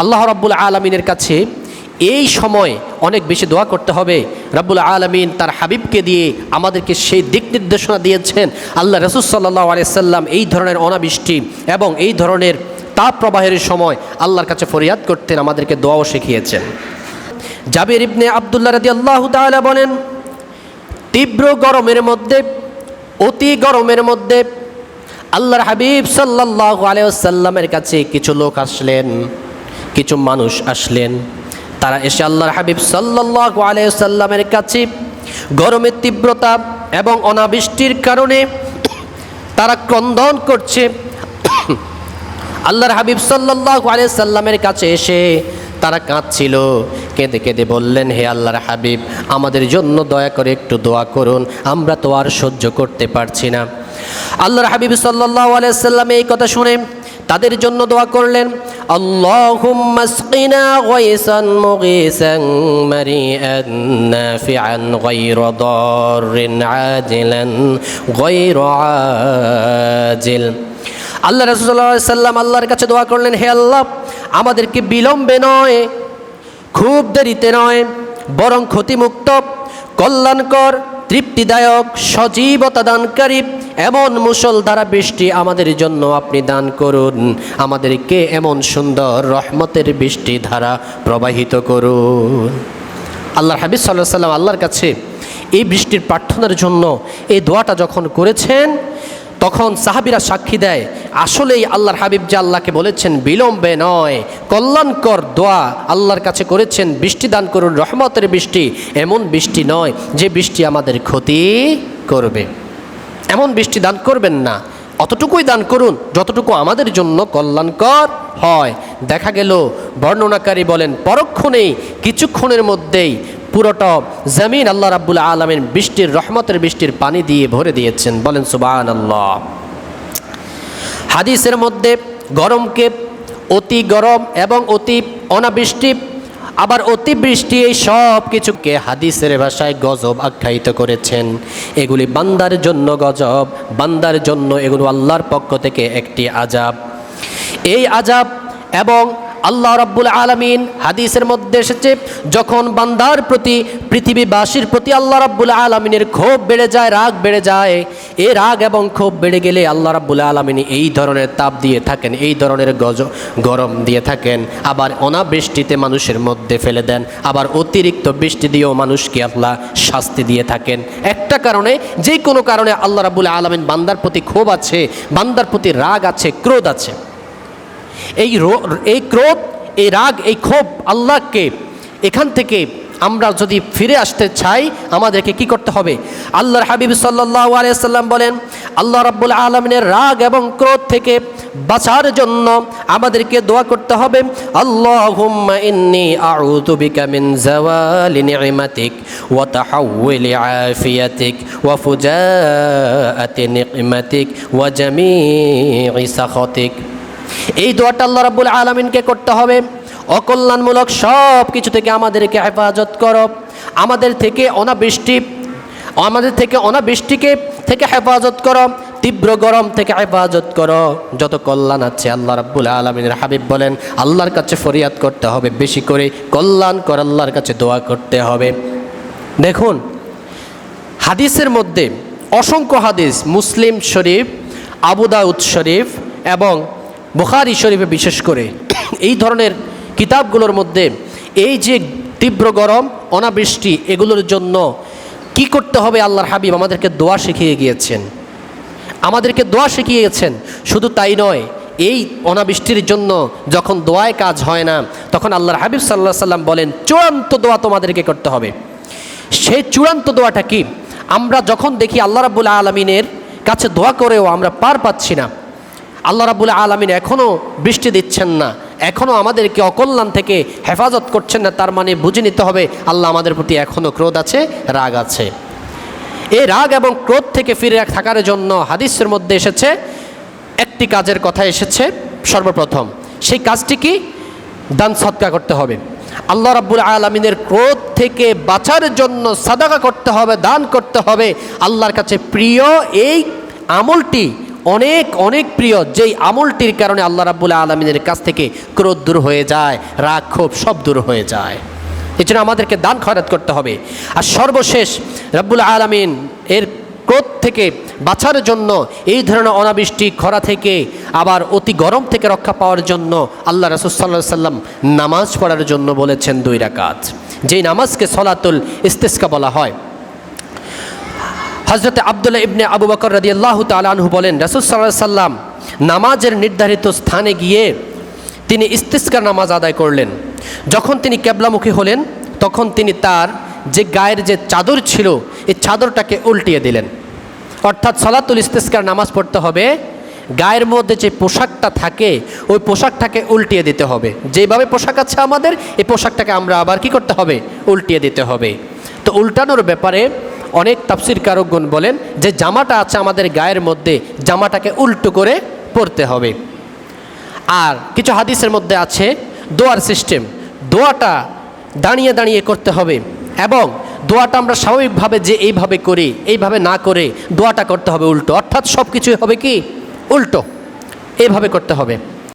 আল্লাহ রাব্বুল আলামিনের কাছে এই সময় অনেক বেশি দোয়া করতে হবে। রাব্বুল আলামিন তার হাবিবকে দিয়ে আমাদেরকে সেই দিক নির্দেশনা দিয়েছেন। আল্লাহ রাসূল সাল্লাল্লাহু আলাইহি সাল্লাম এই ধরনের অনাবৃষ্টি এবং এই ধরনের তাপ প্রবাহের সময় আল্লাহর কাছে ফরিয়াদ করতেন, আমাদেরকে দোয়াও শিখিয়েছেন। জাবির ইবনে আব্দুল্লাহ রাদিয়াল্লাহু তাআলা বলেন, তীব্র গরমের মধ্যে, অতি গরমের মধ্যে আল্লাহর হাবিব সাল্লাল্লাহু আলাইহি ওয়াসাল্লামের কাছে কিছু লোক আসলেন, কিছু মানুষ আসলেন। তারা এসে আল্লাহর হাবিব সাল্লাল্লাহু আলাইহি ওয়াসাল্লামের কাছে গরমের তীব্রতা এবং অনাবৃষ্টির কারণে তারা ক্রন্দন করছে। আল্লাহর হাবিব সাল্লাল্লাহু আলাইহি ওয়াসাল্লামের কাছে এসে তারা কাঁদছিল, কেঁদে কেঁদে বললেন, হে আল্লাহর হাবিব, আমাদের জন্য দয়া করে একটু দোয়া করুন, আমরা তো আর সহ্য করতে পারছি না। আল্লাহর হাবিব সাল্লাল্লাহু আলাইহি ওয়াসাল্লাম এই কথা শুনে তাদের জন্য দোয়া করলেন, আল্লাহুম্মা আসকিনা গায়সান মুগীসান মারিআন নাফিআন গায়রা দাররিন আজিলান গায়রা আজিল। আল্লাহ রাসূল সাল্লাল্লাহু আলাইহি ওয়াসাল্লাম আল্লাহর কাছে দোয়া করলেন, হে আল্লাহ, আমাদেরকে বিলম্বে নয়, খুব দেরিতে নয়, বরং ক্ষতিমুক্ত, কল্যাণকর, তৃপ্তিদায়ক, সজীবতা দানকারী এমন মুষলধারা বৃষ্টি আমাদের জন্য আপনি দান করুন। আমাদেরকে এমন সুন্দর রহমতের বৃষ্টি ধারা প্রবাহিত করুন। আল্লাহর হাবিব সাল্লাল্লাহু আলাইহি ওয়াসাল্লাম আল্লাহর কাছে এই বৃষ্টির প্রার্থনার জন্য এই দোয়াটা যখন করেছেন, তখন সাহাবীরা সাক্ষী দেয়, আসলেই আল্লাহর হাবিব যে আল্লাহকে বলেছেন বিলম্বে নয়, কল্যাণকর দোয়া আল্লাহর কাছে করেছেন, বৃষ্টি দান করুন, রহমতের বৃষ্টি, এমন বৃষ্টি নয় যে বৃষ্টি আমাদের ক্ষতি করবে। এমন বৃষ্টি দান করবেন না, অতটুকুই দান করুন যতটুকু আমাদের জন্য কল্যাণকর হয়। দেখা গেল বর্ণনাকারী বলেন, পরক্ষণেই, কিছুক্ষণের মধ্যেই পুরোটা জমিন আল্লাহ রাব্বুল আলামিন বৃষ্টির, রহমতের বৃষ্টির পানি দিয়ে ভরে দিয়েছেন। বলেন সুবহানাল্লাহ। হাদিসের মধ্যে গরমকে অতি গরম এবং অতি অনাবৃষ্টি, আবার অতিবৃষ্টি, এই সব কিছুকে হাদিসের ভাষায় গজব আখ্যায়িত করেছেন। এগুলি বান্দার জন্য গজব, বান্দার জন্য এগুলো আল্লাহর পক্ষ থেকে একটি আযাব। এই আযাব এবং আল্লাহ রাব্বুল আলামিন হাদিসের মধ্যে এসেছে, যখন বান্দার প্রতি, পৃথিবীবাসীর প্রতি আল্লাহ রাব্বুল আলামিনের ক্ষোভ বেড়ে যায়, রাগ বেড়ে যায়, এই রাগ এবং ক্ষোভ বেড়ে গেলে আল্লাহ রাব্বুল আলামিন এই ধরনের তাপ দিয়ে থাকেন, এই ধরনের গরম দিয়ে থাকেন। আবার অনাবৃষ্টিতে মানুষের মধ্যে ফেলে দেন, আবার অতিরিক্ত বৃষ্টি দিয়েও মানুষকে আল্লাহ শাস্তি দিয়ে থাকেন। একটা কারণে, যে কোনো কারণে আল্লাহ রাব্বুল আলামিন বান্দার প্রতি ক্ষোভ আছে, বান্দার প্রতি রাগ আছে, ক্রোধ আছে। এই ক্রোধ, এই রাগ, এই ক্ষোভ আল্লাহকে, এখান থেকে আমরা যদি ফিরে আসতে চাই আমাদেরকে কি করতে হবে? আল্লাহর হাবিব সাল্লাল্লাহু আলাইহি ওয়াসাল্লাম বলেন, আল্লাহ রাব্বুল আলামিনের রাগ এবং ক্রোধ থেকে বাঁচার জন্য আমাদেরকে দোয়া করতে হবে, আল্লাহুম্মা ইন্নী আউযু বিকা মিন যাওয়ালি নি'মাতিক ওয়া তাহাউলি আফিয়াতিক ওয়া ফুজাআতি নি'মাতিক ওয়া জামি'i সাখাতিক। এই দোয়াটা আল্লাহ রাব্বুল আলামিনকে করতে হবে। অকল্যাণমূলক সব কিছু থেকে আমাদেরকে হেফাজত করো, আমাদের থেকে অনাবৃষ্টিকে থেকে হেফাজত করো, তীব্র গরম থেকে হেফাজত করো। যত কল্যাণ আছে আল্লাহ রাব্বুল আলামিনের হাবিব বলেন আল্লাহর কাছে ফরিয়াদ করতে হবে, বেশি করে কল্যাণ কর আল্লাহর কাছে দোয়া করতে হবে। দেখুন হাদিসের মধ্যে অসংখ্য হাদিস, মুসলিম শরীফ, আবু দাউদ শরীফ এবং বুখারী শরীফে বিশেষ করে এই ধরনের কিতাবগুলোর মধ্যে এই যে তীব্র গরম, অনাবৃষ্টি, এগুলোর জন্য কি করতে হবে আল্লাহর হাবিব আমাদেরকে দোয়া শিখিয়ে গিয়েছেন, আমাদেরকে দোয়া শিখিয়েছেন। শুধু তাই নয়, এই অনাবৃষ্টির জন্য যখন দোয়ায় কাজ হয় না, তখন আল্লাহর হাবিব সাল্লাল্লাহু আলাইহি ওয়াসাল্লাম বলেন চূড়ান্ত দোয়া তোমাদেরকে করতে হবে। সেই চূড়ান্ত দোয়াটা কি? আমরা যখন দেখি আল্লাহ রাব্বুল আলামিনের কাছে দোয়া করেও আমরা পার পাচ্ছি না, আল্লাহ রাব্বুল আলামিন এখনও বৃষ্টি দিচ্ছেন না, এখনও আমাদেরকে অকল্যাণ থেকে হেফাজত করছেন না, তার মানে বুঝে নিতে হবে আল্লাহ আমাদের প্রতি এখনও ক্রোধ আছে, রাগ আছে। এই রাগ এবং ক্রোধ থেকে ফিরে থাকার জন্য হাদিসের মধ্যে এসেছে একটি কাজের কথা এসেছে। সর্বপ্রথম সেই কাজটি কি? দান সদকা করতে হবে। আল্লাহ রাব্বুল আলামিনের ক্রোধ থেকে বাঁচার জন্য সাদাকা করতে হবে, দান করতে হবে। আল্লাহর কাছে প্রিয় এই আমলটি অনেক অনেক প্রিয়, যেই আমলটির কারণে আল্লাহ রাব্বুল আলামিনের কাছ থেকে ক্রোধ দূর হয়ে যায়, রাগ ক্ষোভ সব দূর হয়ে যায়। এই জন্য আমাদেরকে দান খয়রাত করতে হবে। আর সর্বশেষ রাব্বুল আলামিন এর ক্রোধ থেকে বাঁচার জন্য, এই ধরনের অনাবৃষ্টি খরা থেকে, আবার অতি গরম থেকে রক্ষা পাওয়ার জন্য আল্লাহ রাসূল সাল্লাল্লাহু আলাইহি সাল্লাম নামাজ পড়ার জন্য বলেছেন 2 রাকাত, যেই নামাজকে সলাতুল ইস্তিসকা বলা হয়। হযরত আব্দুল্লাহ ইবনে আবু বকর রাদিয়াল্লাহু তাআলা আনহু বলেন, রাসূল সাল্লাল্লাহু আলাইহি সাল্লাম নামাজের নির্ধারিত স্থানে গিয়ে তিনি ইস্তিসকার নামাজ আদায় করলেন। যখন তিনি কিবলামুখী হলেন, তখন তিনি তার যে গায়ের যে চাদর ছিল, এই চাদরটাকে উল্টিয়ে দিলেন। অর্থাৎ সালাতুল ইস্তিসকার নামাজ পড়তে হবে, গায়ের মধ্যে যে পোশাকটা থাকে ওই পোশাকটাকে উল্টিয়ে দিতে হবে। যেভাবে পোশাক আছে আমাদের, এই পোশাকটাকে আমরা আবার কি করতে হবে? উল্টিয়ে দিতে হবে। তো উল্টানোর ব্যাপারে অনেক তাফসীর কারকগণ বলেন যে জামাটা আছে আমাদের গায়ের মধ্যে, জামাটাকে উল্টো করে পরতে হবে। আর কিছু হাদিসের মধ্যে আছে দোয়ার সিস্টেম, দোয়াটা দাঁড়িয়ে দাঁড়িয়ে করতে হবে, এবং দোয়াটা আমরা স্বাভাবিকভাবে যে এইভাবে করি, এইভাবে না করে দোয়াটা করতে হবে উল্টো। অর্থাৎ সব কিছুই হবে কি? উল্টো, এইভাবে করতে হবে।